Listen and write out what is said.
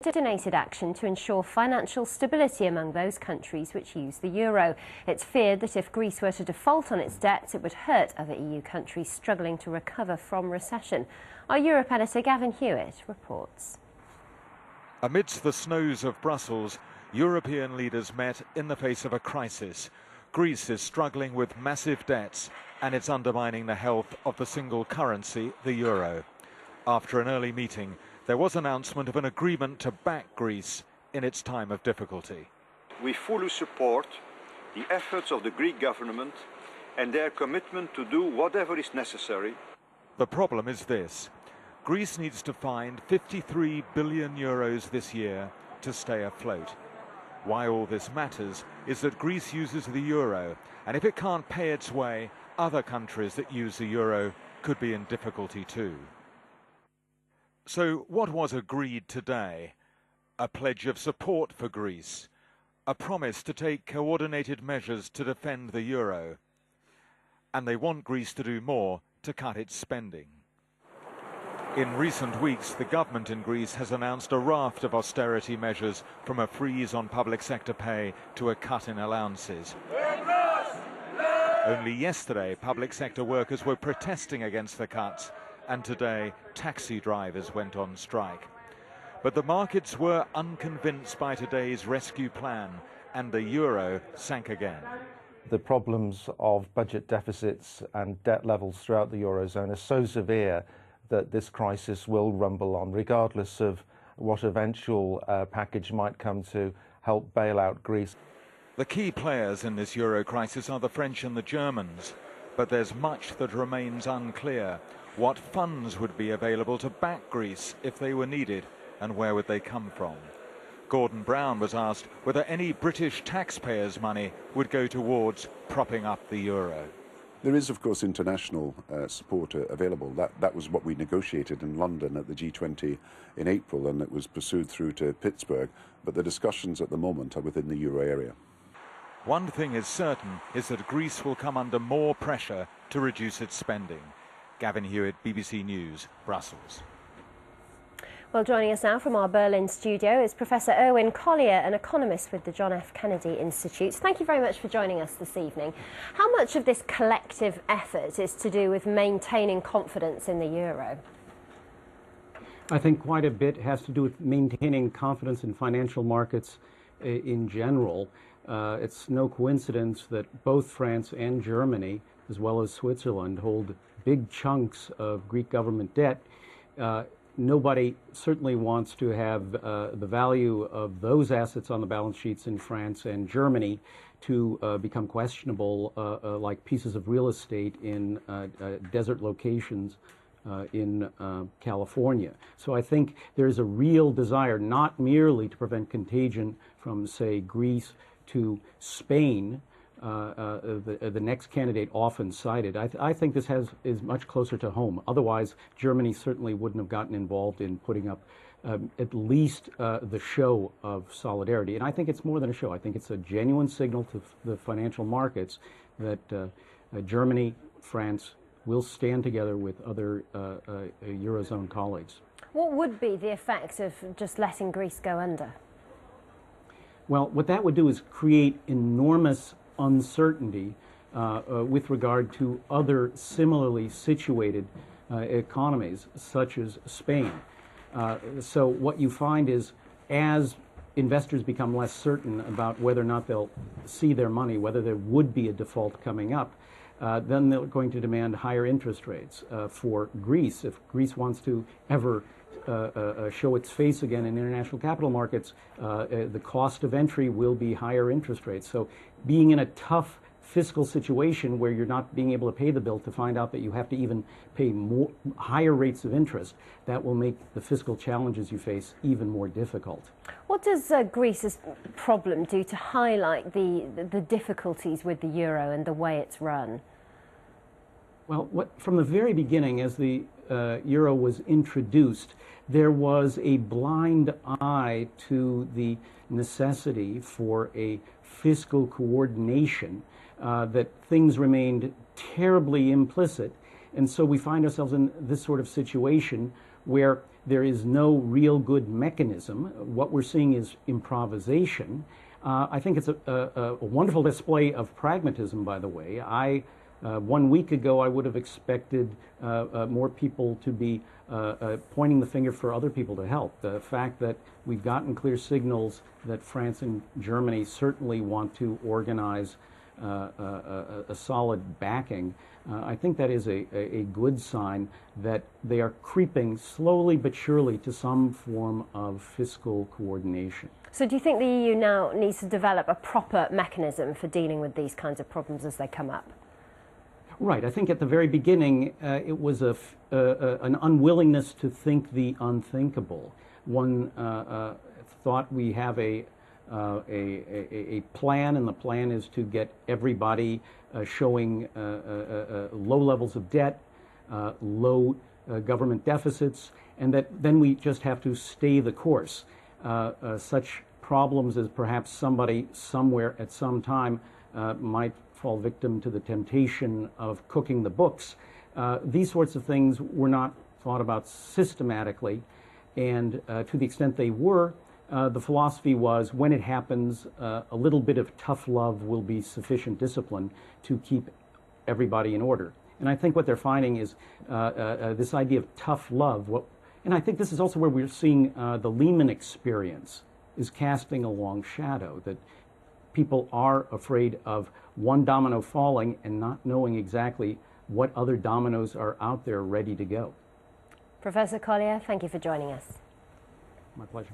Coordinated action to ensure financial stability among those countries which use the euro. It's feared that if Greece were to default on its debts, it would hurt other EU countries struggling to recover from recession. Our Europe editor Gavin Hewitt reports. Amidst the snows of Brussels, European leaders met in the face of a crisis. Greece is struggling with massive debts and it's undermining the health of the single currency, the euro. After an early meeting, there was announcement of an agreement to back Greece in its time of difficulty. We fully support the efforts of the Greek government and their commitment to do whatever is necessary. The problem is this. Greece needs to find 53 billion euros this year to stay afloat. Why all this matters is that Greece uses the euro, and if it can't pay its way, other countries that use the euro could be in difficulty too. So what was agreed today? A pledge of support for Greece, a promise to take coordinated measures to defend the euro, and they want Greece to do more to cut its spending. In recent weeks, the government in Greece has announced a raft of austerity measures, from a freeze on public sector pay to a cut in allowances. Only yesterday, public sector workers were protesting against the cuts, and today taxi drivers went on strike. But the markets were unconvinced by today's rescue plan, and the euro sank again. The problems of budget deficits and debt levels throughout the eurozone are so severe that this crisis will rumble on, regardless of what eventual package might come to help bail out Greece. The key players in this euro crisis are the French and the Germans, but there's much that remains unclear. What funds would be available to back Greece if they were needed, and where would they come from? Gordon Brown was asked whether any British taxpayers' money would go towards propping up the euro. There is, of course, international support available. That was what we negotiated in London at the G20 in April, and it was pursued through to Pittsburgh. But the discussions at the moment are within the euro area. One thing is certain is that Greece will come under more pressure to reduce its spending. Gavin Hewitt, BBC News, Brussels. Well, joining us now from our Berlin studio is Professor Erwin Collier, an economist with the John F. Kennedy Institute. Thank you very much for joining us this evening. How much of this collective effort is to do with maintaining confidence in the euro? I think quite a bit has to do with maintaining confidence in financial markets in general. It's no coincidence that both France and Germany, as well as Switzerland, hold big chunks of Greek government debt. Nobody certainly wants to have the value of those assets on the balance sheets in France and Germany to become questionable like pieces of real estate in desert locations in California. So I think there's a real desire not merely to prevent contagion from, say, Greece to Spain, the next candidate often cited. I think this is much closer to home. Otherwise, Germany certainly wouldn't have gotten involved in putting up at least the show of solidarity. And I think it's more than a show. I think it's a genuine signal to the financial markets that Germany, France will stand together with other Eurozone colleagues. What would be the effect of just letting Greece go under? Well, what that would do is create enormous uncertainty with regard to other similarly situated economies, such as Spain. So what you find is, as investors become less certain about whether or not they'll see their money, whether there would be a default coming up, then they're going to demand higher interest rates for Greece. If Greece wants to ever show its face again in international capital markets, the cost of entry will be higher interest rates. So being in a tough fiscal situation where you're not being able to pay the bill to find out that you have to even pay higher rates of interest, that will make the fiscal challenges you face even more difficult. What does Greece's problem do to highlight the difficulties with the euro and the way it's run? Well, from the very beginning, as the euro was introduced, there was a blind eye to the necessity for a fiscal coordination, that things remained terribly implicit. And so we find ourselves in this sort of situation where there is no real good mechanism. What we're seeing is improvisation. I think it's a wonderful display of pragmatism, by the way. 1 week ago, I would have expected more people to be pointing the finger for other people to help. The fact that we've gotten clear signals that France and Germany certainly want to organize a solid backing, I think that is a good sign that they are creeping slowly but surely to some form of fiscal coordination. So do you think the EU now needs to develop a proper mechanism for dealing with these kinds of problems as they come up? Right. I think at the very beginning, it was an unwillingness to think the unthinkable. One thought we have a plan, and the plan is to get everybody showing low levels of debt, low government deficits, and that then we just have to stay the course. Such problems as perhaps somebody somewhere at some time might fall victim to the temptation of cooking the books. These sorts of things were not thought about systematically, and to the extent they were, the philosophy was when it happens, a little bit of tough love will be sufficient discipline to keep everybody in order. And I think what they're finding is this idea of tough love, and I think this is also where we're seeing the Lehman experience is casting a long shadow, that people are afraid of one domino falling and not knowing exactly what other dominoes are out there ready to go. Professor Collier, thank you for joining us. My pleasure.